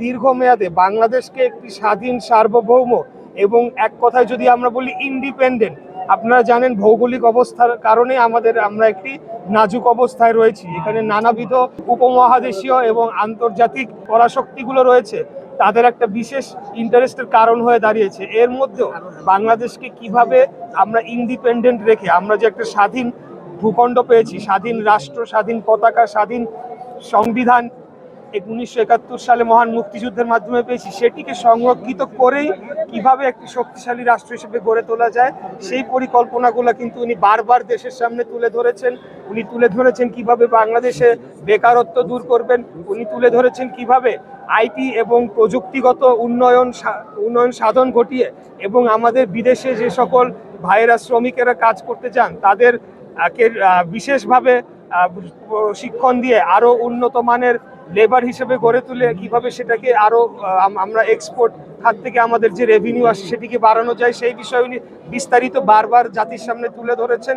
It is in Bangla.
দীর্ঘমেয়াদে বাংলাদেশকে একটি স্বাধীন সার্বভৌম এবং এক কথায় যদি আমরা বলি ইন্ডিপেন্ডেন্ট, আপনারা জানেন ভৌগোলিক অবস্থার কারণে আমরা একটি নাজুক অবস্থায় রয়েছি। এখানে নানাবিধ উপমহাদেশীয় এবং আন্তর্জাতিক পরাশক্তিগুলো রয়েছে, তাদের একটা বিশেষ ইন্টারেস্টের কারণ হয়ে দাঁড়িয়েছে। এর মধ্যেও বাংলাদেশকে কিভাবে আমরা ইন্ডিপেন্ডেন্ট রেখে আমরা যে একটা স্বাধীন ভূখণ্ড পেয়েছি, স্বাধীন রাষ্ট্র, স্বাধীন পতাকা, স্বাধীন সংবিধান 1971 সালে মহান মুক্তিযুদ্ধের মাধ্যমে পেয়েছি, সেটিকে সংরক্ষিত করেই কিভাবে একটি শক্তিশালী রাষ্ট্র হিসেবে গড়ে তোলা যায় সেই পরিকল্পনাগুলো কিন্তু উনি বারবার দেশের সামনে তুলে ধরেছেন। উনি তুলে ধরেছেন কিভাবে বাংলাদেশে বেকারত্ব দূর করবেন, উনি তুলে ধরেছেন কিভাবে আইটি এবং প্রযুক্তিগত উন্নয়ন সাধন ঘটিয়ে এবং আমাদের বিদেশে যে সকল ভাইয়েরা শ্রমিকেরা কাজ করতে চান তাদের বিশেষভাবে প্রশিক্ষণ দিয়ে আরো উন্নত মানের লেবার হিসেবে গড়ে তুলে কিভাবে সেটাকে আরো আমরা এক্সপোর্ট খাত থেকে আমাদের যে রেভিনিউ আসে সেটিকে বাড়ানো যায়, সেই বিষয়ে উনি বিস্তারিত বারবার জাতির সামনে তুলে ধরেছেন।